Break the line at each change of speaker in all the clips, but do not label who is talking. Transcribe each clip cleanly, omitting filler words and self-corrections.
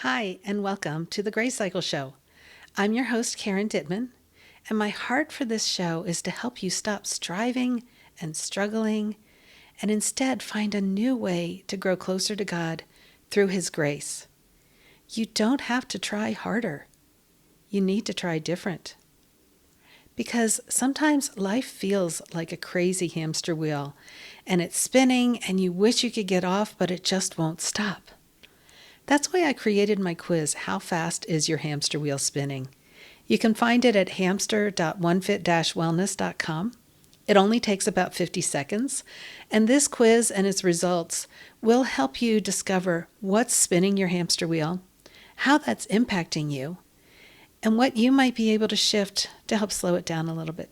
Hi, and welcome to the Grace Cycle Show. I'm your host, Karen Dittman, and my heart for this show is to help you stop striving and struggling and instead find a new way to grow closer to God through His grace. You don't have to try harder. You need to try different. Because sometimes life feels like a crazy hamster wheel, and it's spinning, and you wish you could get off, but it just won't stop. That's why I created my quiz, How Fast is Your Hamster Wheel Spinning? You can find it at hamster.onefit-wellness.com. It only takes about 50 seconds, and this quiz and its results will help you discover what's spinning your hamster wheel, how that's impacting you, and what you might be able to shift to help slow it down a little bit.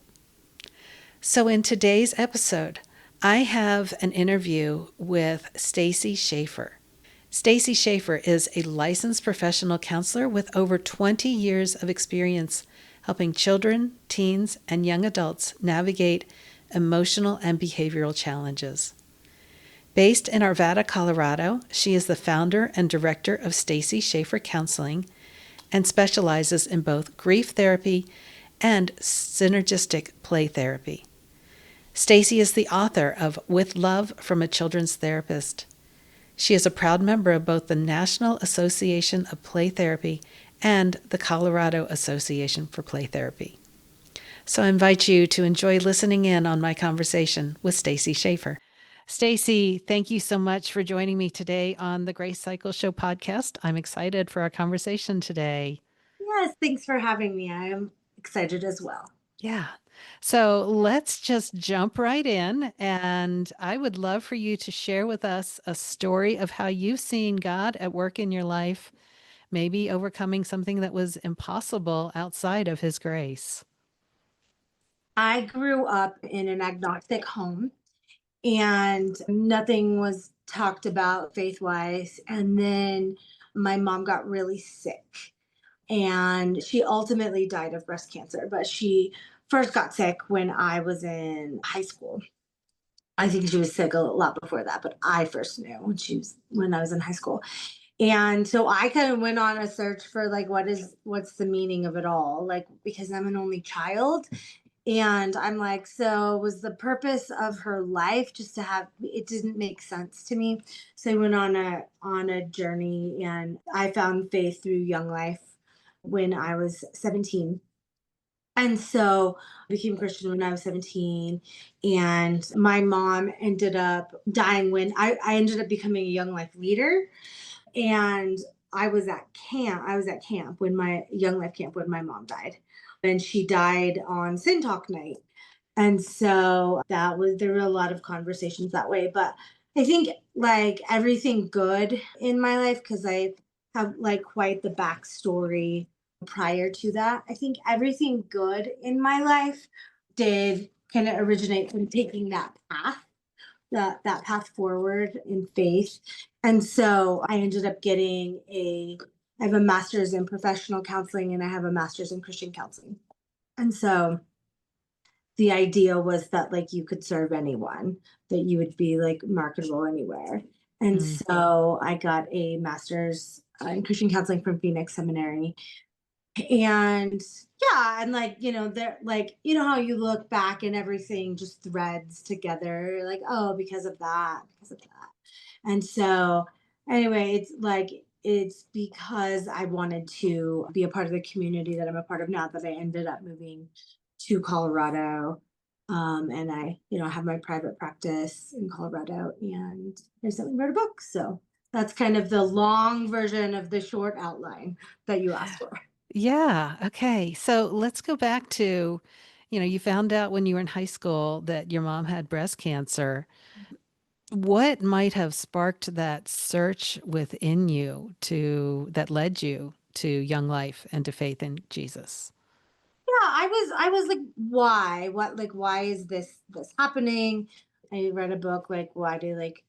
So in today's episode, I have an interview with Stacy Schaffer. Stacy Schaffer is a licensed professional counselor with over 20 years of experience helping children, teens, and young adults navigate emotional and behavioral challenges. Based in Arvada, Colorado, she is the founder and director of Stacy Schaffer Counseling and specializes in both grief therapy and synergistic play therapy. Stacy is the author of With Love from a Children's Therapist. She is a proud member of both the National Association of Play Therapy and the Colorado Association for Play Therapy. So I invite you to enjoy listening in on my conversation with Stacy Schaffer. Stacy, thank you so much for joining me today on the Grace Cycle Show podcast. I'm excited for our conversation today.
Yes, thanks for having me. I am excited as well.
Yeah. So let's just jump right in. And I would love for you to share with us a story of how you've seen God at work in your life, maybe overcoming something that was impossible outside of His grace.
I grew up in an agnostic home and nothing was talked about faith wise. And then my mom got really sick and she ultimately died of breast cancer, but she first got sick when I was in high school. I think she was sick a lot before that, but I first knew when I was in high school. And so I kind of went on a search for like what's the meaning of it all? Like because I'm an only child. And I'm like, so was the purpose of her life just to have it didn't make sense to me. So I went on a journey and I found faith through Young Life when I was 17. And so I became Christian when I was 17. And my mom ended up dying when I ended up becoming a Young Life leader. And I was at camp when my Young Life camp when my mom died. And she died on Sin Talk night. And so there were a lot of conversations that way. But I think like everything good in my life, because I have like quite the backstory prior to that. I think everything good in my life did kind of originate from taking that path forward in faith. And so I ended up I have a master's in professional counseling and I have a master's in Christian counseling. And so the idea was that like you could serve anyone, that you would be like marketable anywhere. And
Mm.
so I got a master's in Christian counseling from Phoenix Seminary. And yeah, and like, they're like, how you look back and everything just threads together, like, oh, because of that. And so, anyway, it's because I wanted to be a part of the community that I'm a part of now that I ended up moving to Colorado. And I have my private practice in Colorado and recently wrote a book. So that's kind of the long version of the short outline that you asked for.
Yeah. Okay. So let's go back to, you found out when you were in high school that your mom had breast cancer. What might have sparked that search within you that led you to Young Life and to faith in Jesus?
Yeah, I was like, why? Why is this happening? I read a book like why do like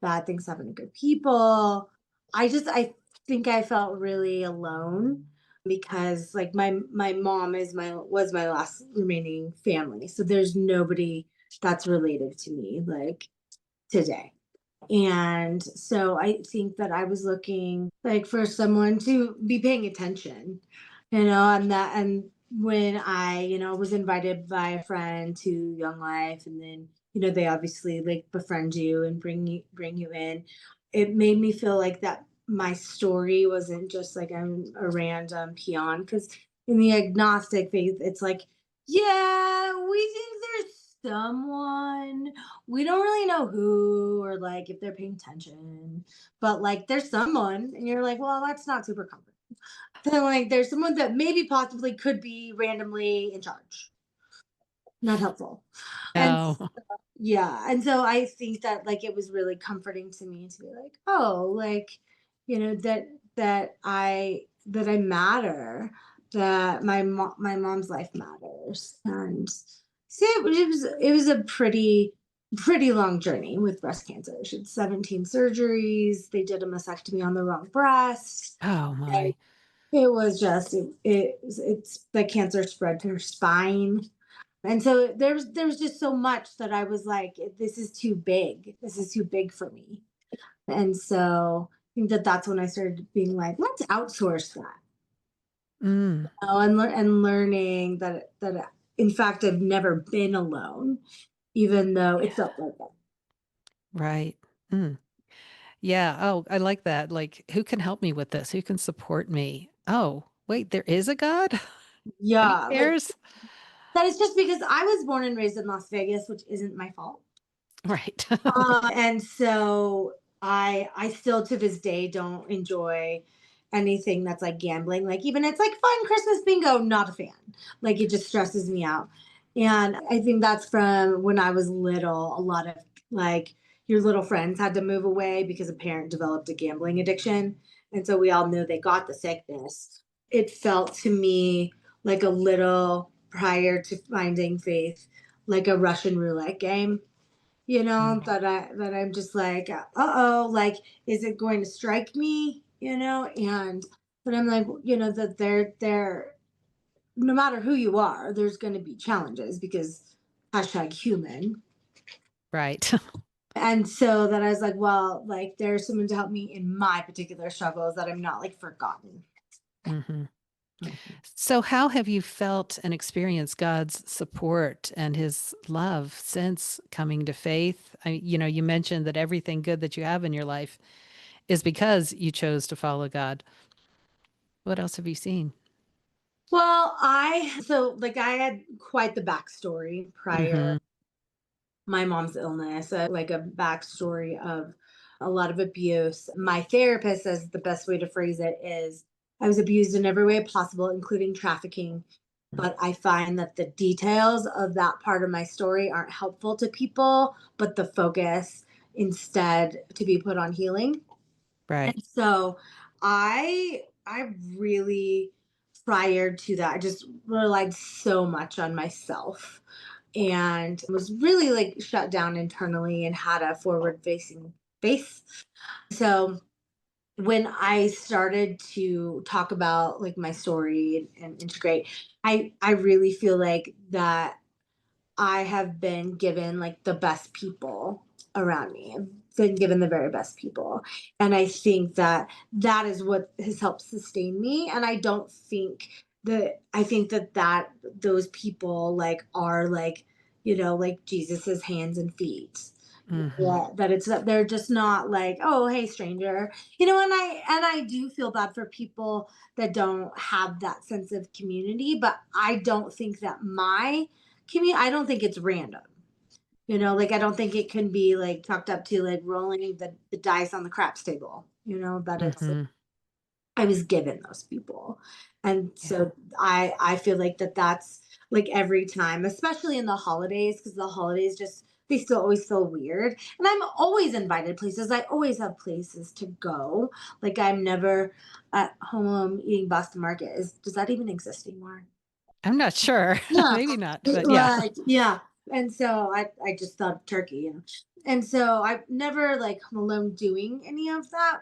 bad things happen to good people? I think I felt really alone because like my mom is my was my last remaining family. So there's nobody that's related to me like today. And so I think that I was looking like for someone to be paying attention, and when I, was invited by a friend to Young Life, and then, they obviously like befriend you and bring you in, it made me feel like that my story wasn't just like I'm a random peon. Because in the agnostic faith, it's like, yeah, we think there's someone, we don't really know who or like if they're paying attention, but like there's someone, and you're like, well, that's not super comforting. Then like there's someone that maybe possibly could be randomly in charge. Not helpful. And
Oh,
yeah, and so I think that like it was really comforting to me to be like, oh, like, that I matter, that my mom's life matters. And see, it was a pretty long journey with breast cancer. She had 17 surgeries. They did a mastectomy on the wrong breast.
oh
And
my.
it was just it's the cancer spread to her spine. And so there was just so much that I was like, this is too big. This is too big for me. And so I think that that's when I started being like, let's outsource that.
Mm,
And learning that in fact I've never been alone, even though it
yeah,
felt like that.
right. Mm. Yeah. Oh, I like that. Like, who can help me with this? Who can support me? Oh, wait, there is a God and he
Yeah, like
cares?
that is just because I was born and raised in Las Vegas, which isn't my fault.
Right.
And so I still to this day don't enjoy anything that's like gambling. Like even it's like fun Christmas bingo, not a fan. Like it just stresses me out. And I think that's from when I was little. A lot of like your little friends had to move away because a parent developed a gambling addiction. And so we all knew they got the sickness. It felt to me like a little prior to finding faith, like a Russian roulette game,
Mm,
that I'm just like, uh-oh, like, is it going to strike me? And but I'm like, that they're no matter who you are, there's gonna be challenges because hashtag human.
right.
And so that I was like, well, like there's someone to help me in my particular struggles, that I'm not like forgotten.
Hmm.
Mhm.
So, how have you felt and experienced God's support and his love since coming to faith? You mentioned that everything good that you have in your life is because you chose to follow God. What else have you seen?
Well, I had quite the backstory prior
Hmm.
my mom's illness, like a backstory of a lot of abuse. My therapist says the best way to phrase it is I was abused in every way possible, including trafficking. But I find that the details of that part of my story aren't helpful to people, but the focus instead to be put on healing.
Right.
And so I really prior to that, I just relied so much on myself and was really like shut down internally and had a forward facing face. So when I started to talk about like my story and integrate, I really feel like that I have been given like the best people around me. I've been given the very best people. And I think that that is what has helped sustain me. And I think that those people like are like, like Jesus's hands and feet.
Hmm.
Yeah, that they're just not like, oh, hey, stranger. And I do feel bad for people that don't have that sense of community, but I don't think that my I don't think it's random. Like I don't think it can be like tucked up to like rolling the dice on the craps table. That it's
Hmm.
I was given those people. And
Yeah.
so I feel like that's like every time, especially in the holidays, because the holidays just they still always feel weird. And I'm always invited places. I always have places to go. Like I'm never at home alone eating Boston Market. Does that even exist anymore?
I'm not sure.
Yeah.
Maybe not,
It
but yeah.
like, yeah. And so I just thought of turkey. And so I've never like home alone doing any of that.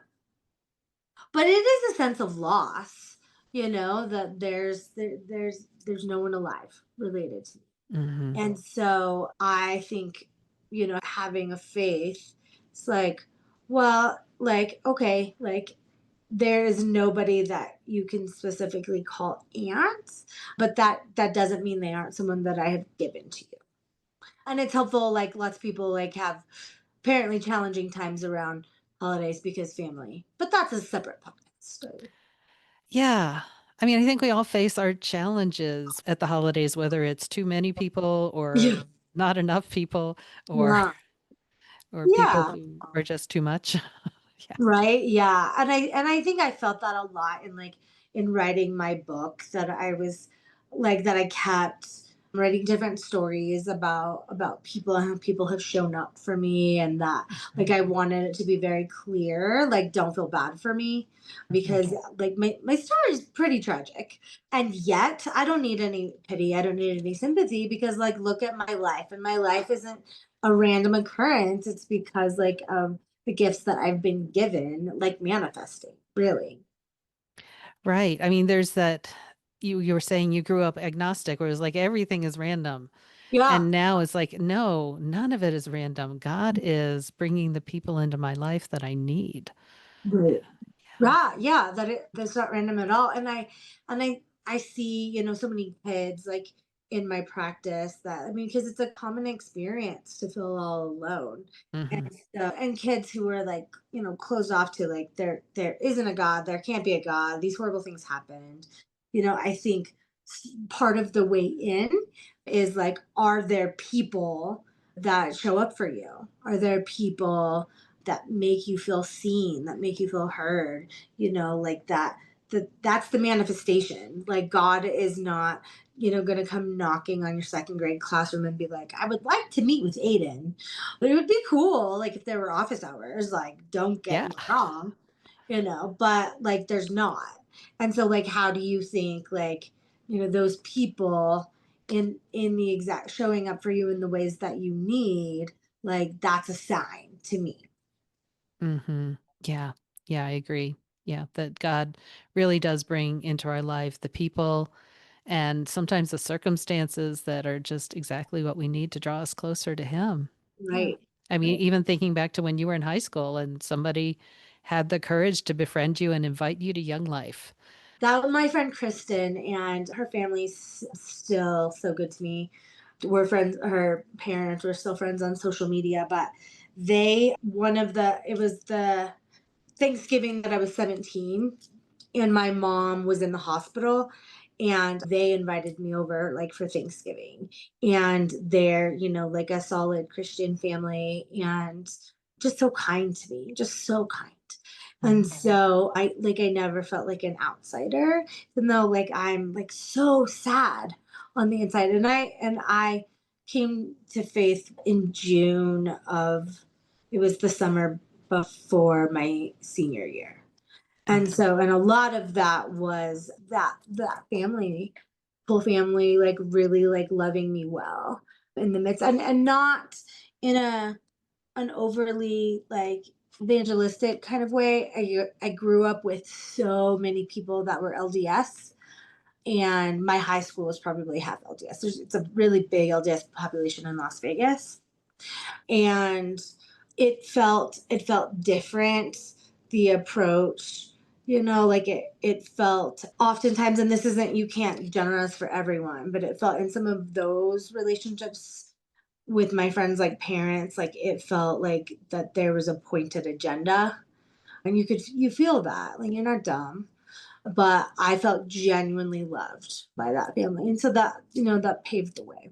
But it is a sense of loss, that there's no one alive related to me.
Hmm.
And so I think, having a faith, it's like, Well, like, okay, like there is nobody that you can specifically call aunts, but that doesn't mean they aren't someone that I have given to you. And it's helpful, like lots of people like have apparently challenging times around holidays because family. But that's a separate podcast. So,
Yeah. I mean, I think we all face our challenges at the holidays, whether it's too many people or
yeah.
not enough people or
Yeah.
or people
Yeah.
who are just too much. Yeah.
Right? Yeah. And I think I felt that a lot in like in writing my book that I was like that I kept writing different stories about people and how people have shown up for me and that like
Mhm.
I wanted it to be very clear, like don't feel bad for me
Mhm.
because like my story is pretty tragic. And yet I don't need any pity. I don't need any sympathy because like look at my life and my life isn't a random occurrence. It's because like of the gifts that I've been given, like manifesting, really.
Right. I mean, there's that you were saying you grew up agnostic, where it was like everything is random.
Yeah.
And now it's like, no, none of it is random. God is bringing the people into my life that I need.
Right.
Yeah.
Yeah, yeah, that's not random at all. And I see, so many kids like in my practice that I mean, because it's a common experience to feel all alone. And
Hmm.
and kids who are like, closed off to like there isn't a God, there can't be a God, these horrible things happened. I think part of the way in is like, are there people that show up for you? Are there people that make you feel seen, that make you feel heard, like that's the manifestation. Like God is not, going to come knocking on your second grade classroom and be like, I would like to meet with Aiden. But it would be cool, like if there were office hours, like don't get
Yeah.
me wrong, but like there's not. And so like how do you think like, those people in the exact showing up for you in the ways that you need, like that's a sign to me.
Hmm. Yeah. Yeah, I agree. Yeah, that God really does bring into our life the people and sometimes the circumstances that are just exactly what we need to draw us closer to Him. Yeah.
Right.
I mean,
Right.
even thinking back to when you were in high school and somebody had the courage to befriend you and invite you to Young Life.
That was my friend Kristen, and her family's still so good to me. We're friends, her parents were still friends on social media, but it was the Thanksgiving that I was 17 and my mom was in the hospital and they invited me over like for Thanksgiving. And they're, like a solid Christian family and just so kind to me, just so kind. And
Mhm.
so I never felt like an outsider, even though like I'm like so sad on the inside. And I came to faith in June of it was the summer before my senior year. And
Mhm.
so, and a lot of that was that family, full family, like really like loving me well in the midst, and not in an overly like evangelistic kind of way. I grew up with so many people that were LDS, and my high school was probably half LDS. It's a really big LDS population in Las Vegas, and it felt different, the approach, like it felt oftentimes, and this isn't, you can't generalize for everyone, but it felt in some of those relationships with my friends like parents, like it felt like that there was a pointed agenda, and you feel that like you're not dumb, but I felt genuinely loved by that family, and so that that paved the way.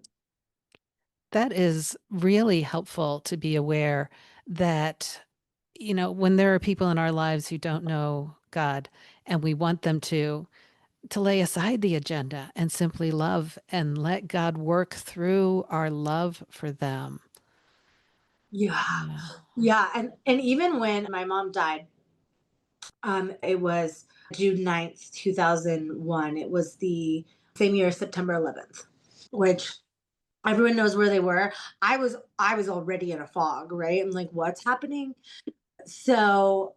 That is really helpful to be aware that, when there are people in our lives who don't know God and we want them to lay aside the agenda and simply love and let God work through our love for them.
Yeah.
Yeah.
Yeah, and even when my mom died, it was June 9th, 2001. It was the same year, September 11th, which everyone knows where they were. I was already in a fog, right? I'm like, what's happening? So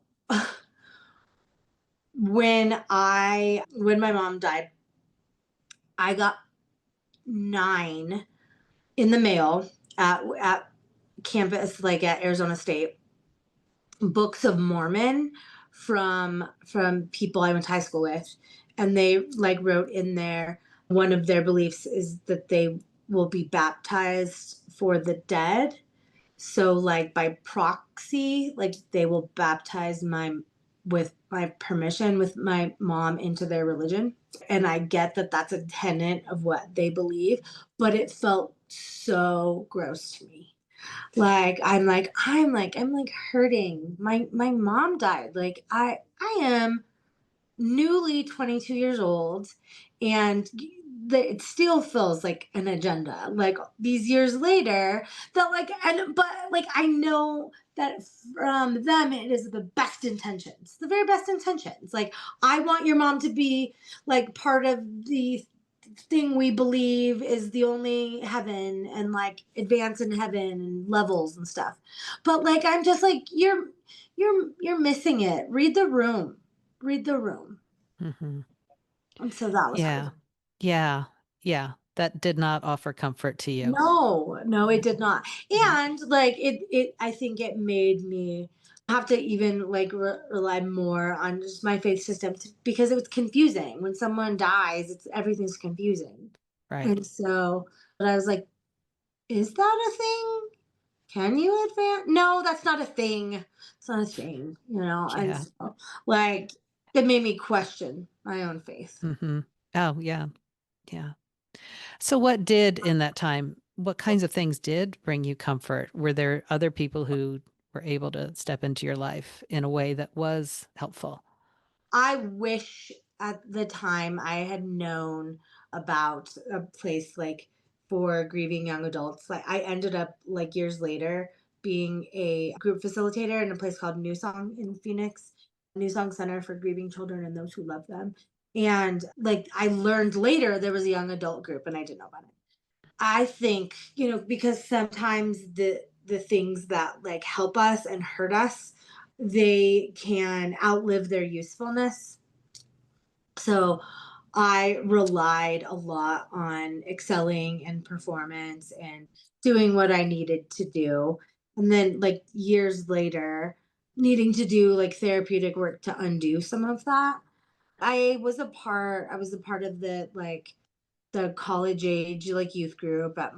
when my mom died, I got 9 in the mail at campus, like at Arizona State, books of Mormon from people I went to high school with, and they like wrote in there one of their beliefs is that they will be baptized for the dead. So like by proxy, like they will baptize my with my permission with my mom into their religion. And I get that that's a tenet of what they believe, but it felt so gross to me. Like I'm like hurting. My mom died. Like I am newly 22 years old, and it still feels like an agenda like these years later, that like, and but like I know that from them it is the best intentions, the very best intentions. Like I want your mom to be like part of the thing we believe is the only heaven, and like advance in heaven and levels and stuff. But like I'm just like you're missing it. Read the room. Read the room.
Mhm.
And so that was hard.
Yeah. Yeah. Yeah. That did not offer comfort to you.
No, no, it
Mm,
did not.
mm,
And like I think it made me have to even like rely more on just my faith system because it was confusing. When someone dies, it's everything's confusing.
right.
And so, but I was like, is that a thing? Can you advance? No, that's not a thing. It's not a thing, you know? And
Yeah.
so, like, it made me question my own faith.
Mhm. Oh, yeah. Yeah. So what did in that time, what kinds of things did bring you comfort? Were there other people who were able to step into your life in a way that was helpful?
I wish at the time I had known about a place like for grieving young adults. Like I ended up like years later being a group facilitator in a place called New Song in Phoenix, New Song Center for Grieving Children and Those Who Love Them. And like I learned later there was a young adult group and I didn't know about it. I think, because sometimes the things that like help us and hurt us, they can outlive their usefulness. So I relied a lot on excelling and performance and doing what I needed to do. And then like years later, needing to do like therapeutic work to undo some of that. I was a part of the college age like youth group at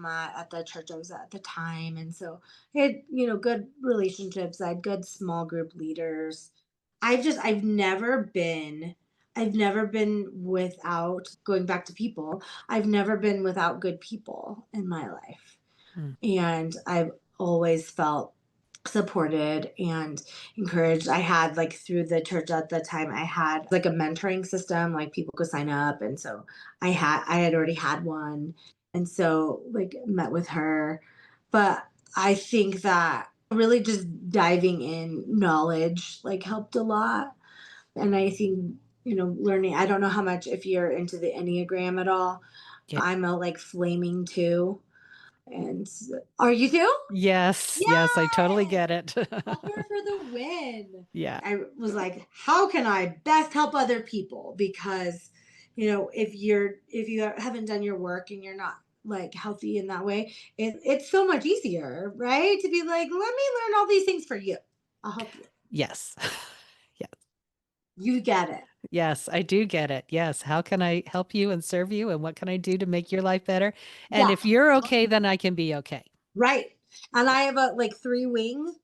the church I was at the time. And so I had, good relationships. I had good small group leaders. I've never been without, going back to people, I've never been without good people in my life.
Mm,
And I've always felt supported and encouraged. I had like through the church at the time, I had like a mentoring system, like people could sign up. And so I had already had one. And so like met with her. But I think that really just diving in knowledge like helped a lot. And I think, learning, I don't know how much if you're into the Enneagram at all.
yeah.
I'm a like flaming two. And are you too?
Yes, yes, I totally
Yes!
get it.
Helper for the win.
Yeah.
I was like, how can I best help other people? Because, if you haven't done your work and you're not like healthy in that way, it's so much easier, right? To be like, let me learn all these things for you. I'll help you.
Yes. Yes.
You get it.
Yes, I do get it. Yes. How can I help you and serve you? And what can I do to make your life better? And
Yeah.
if you're okay, then I can be okay.
Right. And I have a like three wing.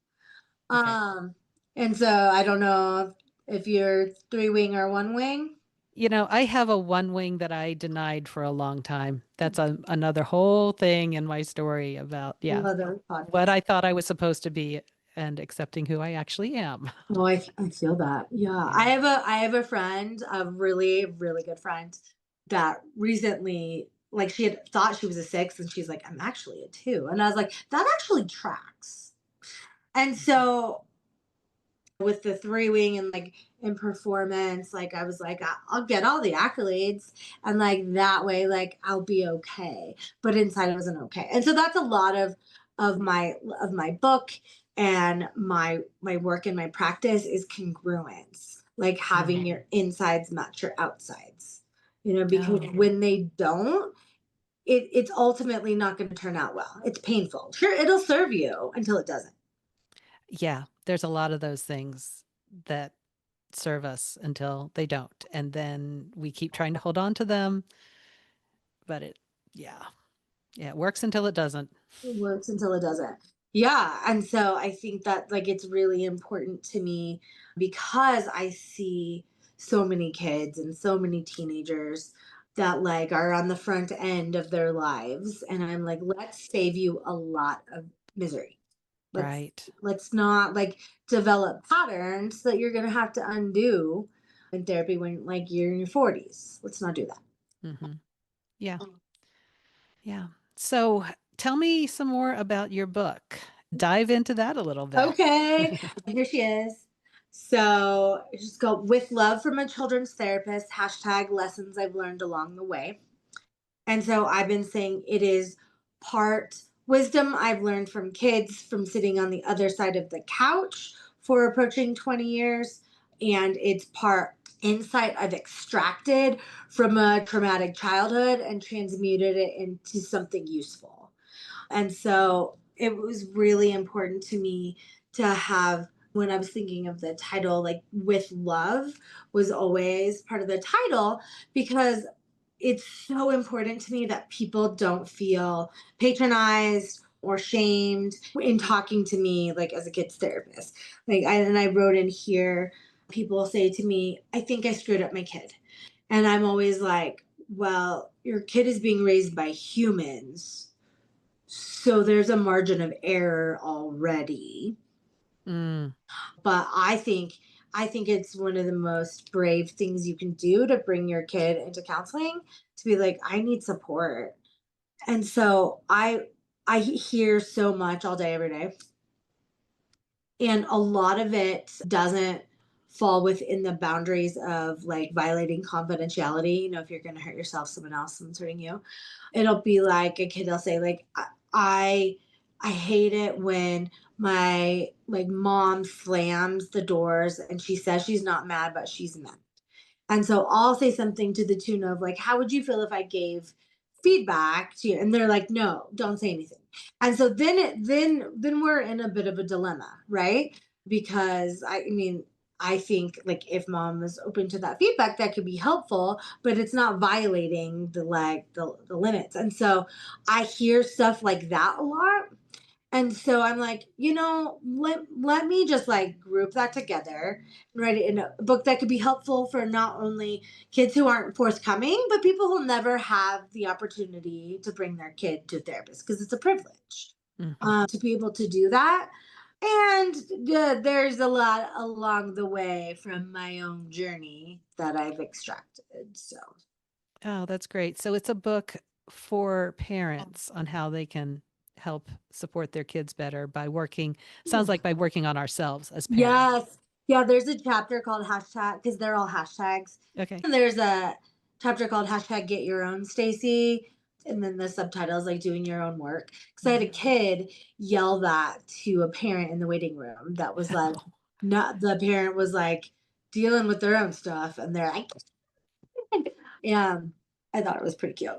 Okay.
Um, and so I don't know if you're three wing or one wing.
I have a one wing that I denied for a long time. That's another whole thing in my story about, yeah,
Another
what
podcast.
I thought I was supposed to be and accepting who I actually am.
Oh, I feel that. Yeah. I
Yeah.
have a friend, a really, really good friend that recently, like she had thought she was a six and she's like, I'm actually a two. And I was like, that actually tracks. And so with the three wing and like in performance, like I was like, I'll get all the accolades and like that way, like I'll be okay. But inside I wasn't okay. And so that's a lot of my book and my work and my practice is congruence, like
Mm.
having your insides match your outsides. Because
Oh,
when they don't, it's ultimately not going to turn out well. It's painful. Sure, it'll serve you until it doesn't.
yeah. there's a lot of those things that serve us until they don't. And then we keep trying to hold on to them, but yeah, yeah, it works until it doesn't.
It works until it doesn't. Yeah. And so I think that like it's really important to me because I see so many kids and so many teenagers that like are on the front end of their lives. And I'm like, let's save you a lot of misery. Let's
Right.
let's not like develop patterns that you're gonna have to undo in therapy when like you're in your 40s. Let's not do that.
Hmm. Yeah. Yeah. So tell me some more about your book. Dive into that a little bit.
Okay, here she is. So just go with love from a children's therapist, hashtag lessons I've learned along the way. And so I've been saying it is part wisdom I've learned from kids from sitting on the other side of the couch for approaching 20 years. And it's part insight I've extracted from a traumatic childhood and transmuted it into something useful. And so it was really important to me to have, when I was thinking of the title, like with love was always part of the title because it's so important to me that people don't feel patronized or shamed in talking to me like as a kid's therapist. And I wrote in here, people say to me, I think I screwed up my kid. And I'm always like, well, your kid is being raised by humans, so there's a margin of error already.
Mm,
But I think it's one of the most brave things you can do to bring your kid into counseling, to be like, I need support. And so I hear so much all day every day, and a lot of it doesn't fall within the boundaries of like violating confidentiality. You know, if you're going to hurt yourself, someone else, someone's hurting you. It'll be like a kid will say like, I I hate it when my like mom slams the doors and she says she's not mad but she's mad. And so I'll say something to the tune of like, how would you feel if I gave feedback to you? And they're like, no, don't say anything. And so then we're in a bit of a dilemma, right? Because I mean, I think like if mom is open to that feedback, that could be helpful, but it's not violating the limits. And so I hear stuff like that a lot, and so I'm like, let me just like group that together and write it in a book that could be helpful for not only kids who aren't forthcoming, but people who never have the opportunity to bring their kid to a therapist because it's a privilege
hmm.
to be able to do that. And there's a lot along the way from my own journey that I've extracted. So,
Oh, that's great. So it's a book for parents on how they can help support their kids better by working, sounds like by working on ourselves as parents.
yes. Yeah, there's a chapter called hashtag because they're all hashtags.
Okay.
And there's a chapter called hashtag get your own Stacy. And then the subtitle is like doing your own work. Because I had a
Hmm.
kid yell that to a parent in the waiting room that was like, not the parent was like dealing with their own stuff. And they're like, yeah, I thought it was pretty cute.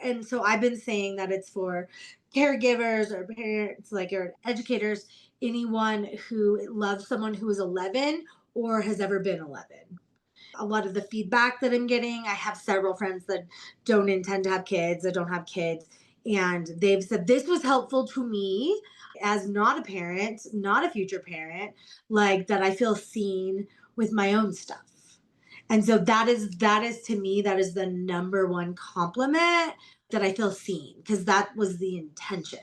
And so I've been saying that it's for caregivers or parents, like or educators, anyone who loves someone who is 11 or has ever been 11. A lot of the feedback that I'm getting, I have several friends that don't intend to have kids, that don't have kids, and they've said this was helpful to me as not a parent, not a future parent, like that I feel seen with my own stuff. And so that is to me, that is the number one compliment, that I feel seen, because that was the intention.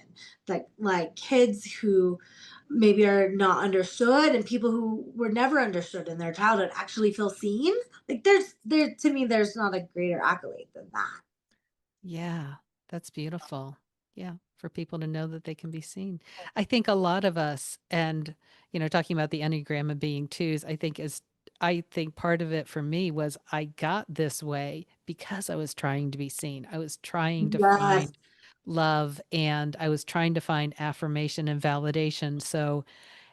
Like kids who maybe are not understood and people who were never understood in their childhood actually feel seen. Like there to me there's not a greater accolade than that.
Yeah, that's beautiful. Yeah, for people to know that they can be seen. I think a lot of us, and talking about the Enneagram and being twos, I think part of it for me was I got this way because I was trying to be seen. I was trying to
Yes.
find love and I was trying to find affirmation and validation. So,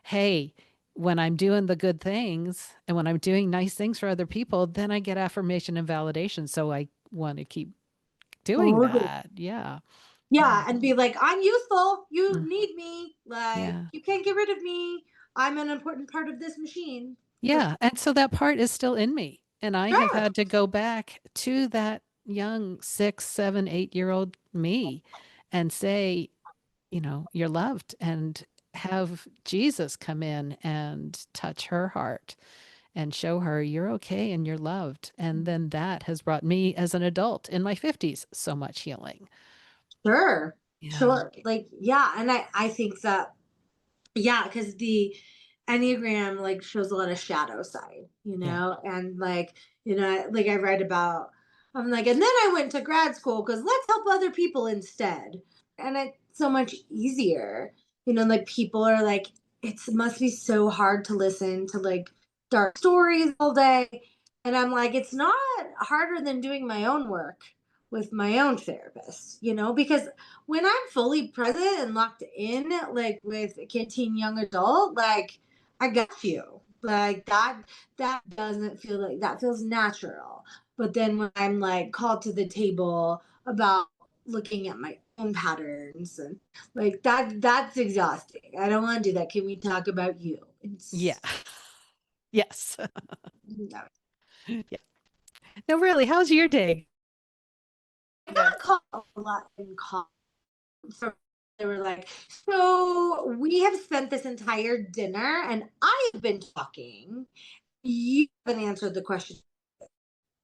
hey, when I'm doing the good things and when I'm doing nice things for other people, then I get affirmation and validation. So I want to keep doing
Totally.
that. Yeah. Yeah.
Yeah, and be like, I'm useful. You
Mm,
need me. Like
yeah.
you can't get rid of me. I'm an important part of this machine. For
Yeah, and so that part is still in me, and I have
sure.
had to go back to that young 6, 7, 8-year-old me and say, "You're loved," and have Jesus come in and touch her heart and show her you're okay and you're loved. And then that has brought me as an adult in my 50s so much healing.
Sure.
Yeah.
Sure. Like, yeah. And I think that, yeah, because the Enneagram like shows a lot of shadow side,
Yeah.
and like, like I read about, I'm like, and then I went to grad school because let's help other people instead. And it's so much easier, like people are like, it must be so hard to listen to like dark stories all day. And I'm like, it's not harder than doing my own work with my own therapist, because when I'm fully present and locked in, like with a kid, teen, young adult, like I got you. Like that doesn't feel like that feels natural. But then when I'm like called to the table about looking at my own patterns and like that's exhausting. I don't want to do that. Can we talk about you?
Yeah.
It's
Yes.
no.
Yeah. No, really, how's your day
I
going?
got called a lot in college. So they were like, so we have spent this entire dinner and I've been talking. You haven't answered the question.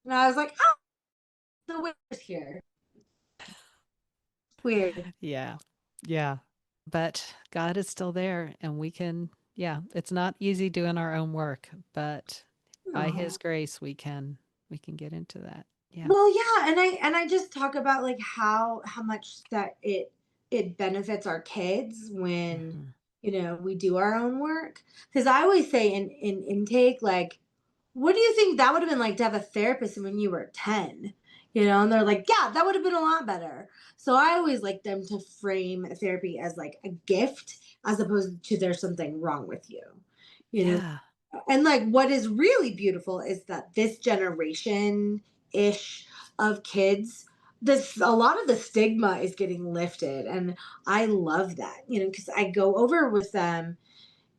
And I was like, oh, the waiter's here. Weird.
Yeah. Yeah. But God is still there and we can, yeah, it's not easy doing our own work, but by his
Oh.
grace we can get into that. Yeah.
Well, yeah, and I just talk about like how much that it benefits our kids when
Mhm.
we do our own work. Because I always say in intake, like, what do you think that would have been like to have a therapist when you were 10? And they're like, yeah, that would have been a lot better. So I always like them to frame therapy as like a gift as opposed to there's something wrong with you. You know,
Yeah.
and like what is really beautiful is that this generation ish of kids, this a lot of the stigma is getting lifted, and I love that, because I go over with them.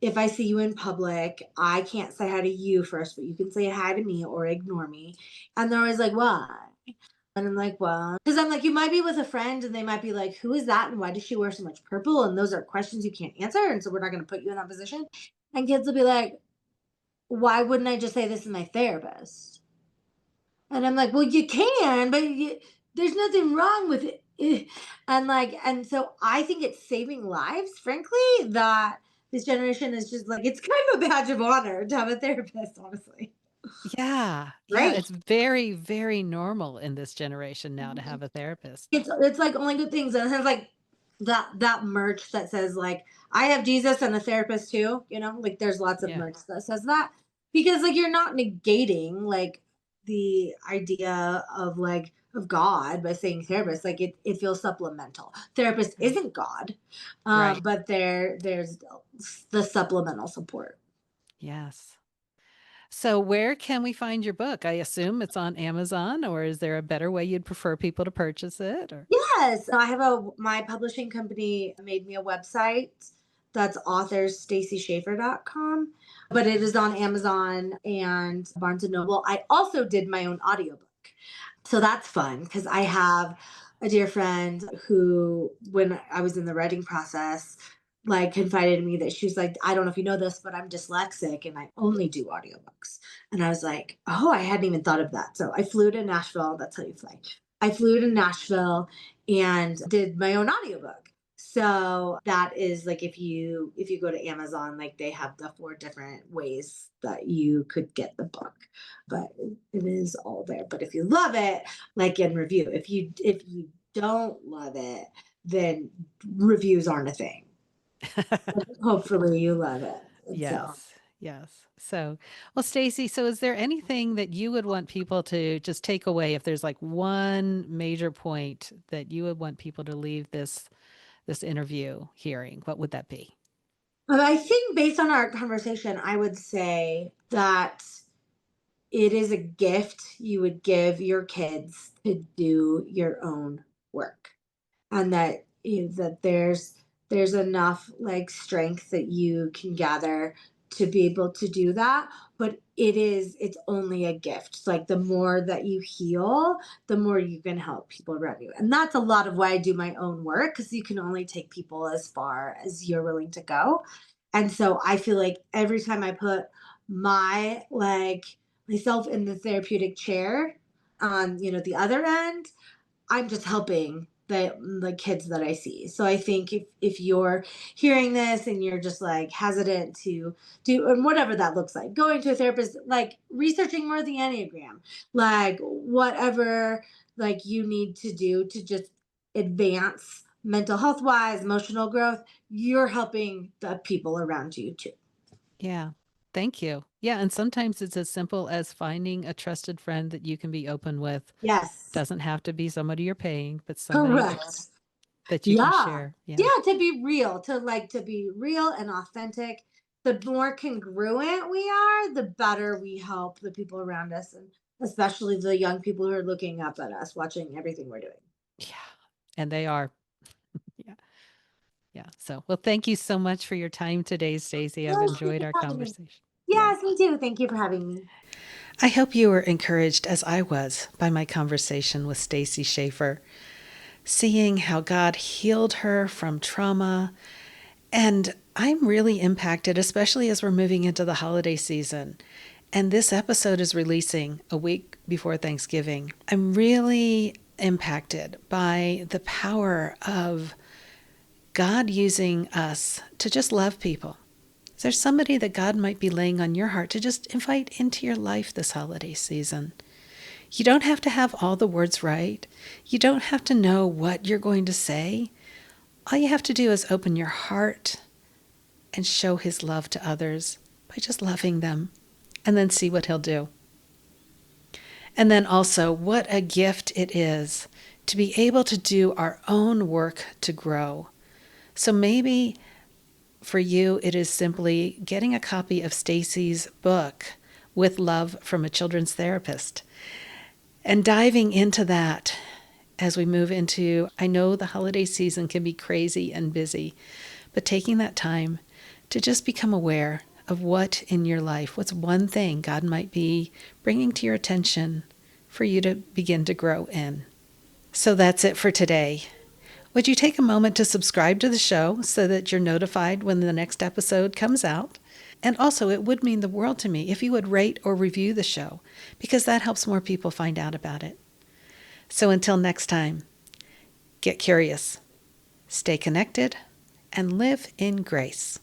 If I see you in public, I can't say hi to you first, but you can say hi to me or ignore me. And they're always like, why? And I'm like, well, because I'm like, you might be with a friend and they might be like, who is that? And why does she wear so much purple? And those are questions you can't answer. And so we're not going to put you in that position. And kids will be like, why wouldn't I just say this is my therapist? And I'm like, well, you can, but there's nothing wrong with it. And like, and so I think it's saving lives, frankly, that this generation is just like, it's kind of a badge of honor to have a therapist, honestly.
Yeah. Yeah,
Right.
it's very, very normal in this generation now to have a therapist.
It's like only good things. And it has like that merch that says like I have Jesus and a therapist too, like there's lots of
Yeah.
merch that says that because like you're not negating like the idea of like of God by saying therapist. Like it feels supplemental. Therapist
Right.
isn't God.
Right.
But there's the supplemental support.
Yes. So where can we find your book? I assume it's on Amazon, or is there a better way you'd prefer people to purchase it? Or
Yes, I have my publishing company made me a website that's authorstacyschaffer.com, but it is on Amazon and Barnes and Noble. I also did my own audiobook. So that's fun because I have a dear friend who, when I was in the writing process, like confided in me that she was like, I don't know if you know this, but I'm dyslexic and I only do audiobooks. And I was like, oh, I hadn't even thought of that. So I flew to Nashville. That's how you fly. I flew to Nashville and did my own audiobook. So that is like if you go to Amazon, like they have the 4 different ways that you could get the book. But it is all there. But if you love it, like in review. If you don't love it, then reviews aren't a thing. Hopefully you love it. And so
yes. Yes. So, well, Stacy, so is there anything that you would want people to just take away if there's like one major point that you would want people to leave this interview hearing? What would that be?
I think based on our conversation, I would say that it is a gift you would give your kids to do your own work. And that that there's enough like strength that you can gather to be able to do that. But it's only a gift. It's like the more that you heal, the more you can help people around you. And that's a lot of why I do my own work, because you can only take people as far as you're willing to go. And so I feel like every time I put my like myself in the therapeutic chair on, the other end, I'm just helping the kids that I see. So I think if you're hearing this and you're just like hesitant to do, and whatever that looks like, going to a therapist, like researching more the Enneagram, like whatever like you need to do to just advance mental health wise, emotional growth, you're helping the people around you too.
Yeah. Thank you. Yeah. And sometimes it's as simple as finding a trusted friend that you can be open with.
Yes,
Doesn't have to be somebody you're paying, but somebody
correct.
that you can
Yeah.
share. Yeah.
Yeah, to be real, to be real and authentic. The more congruent we are, the better we help the people around us, and especially the young people who are looking up at us, watching everything we're doing.
Yeah. And they are. Yeah. Yeah. So, well, thank you so much for your time today, Stacy. I've
Yes, thank
enjoyed
you
our
for having me.
conversation. Yeah.
Yes, me too. Thank you for having me.
I hope you were encouraged as I was by my conversation with Stacy Schaffer, seeing how God healed her from trauma. And I'm really impacted, especially as we're moving into the holiday season. And this episode is releasing a week before Thanksgiving. I'm really impacted by the power of God using us to just love people. Is there somebody that God might be laying on your heart to just invite into your life this holiday season? You don't have to have all the words right. You don't have to know what you're going to say. All you have to do is open your heart and show his love to others by just loving them, and then see what he'll do. And then also, what a gift it is to be able to do our own work to grow. So maybe for you, it is simply getting a copy of Stacy's book, With Love from a Children's Therapist, and diving into that as we move into, I know the holiday season can be crazy and busy, but taking that time to just become aware of what in your life, what's one thing God might be bringing to your attention for you to begin to grow in. So that's it for today. Would you take a moment to subscribe to the show so that you're notified when the next episode comes out? And also, it would mean the world to me if you would rate or review the show, because that helps more people find out about it. So until next time, get curious, stay connected, and live in grace.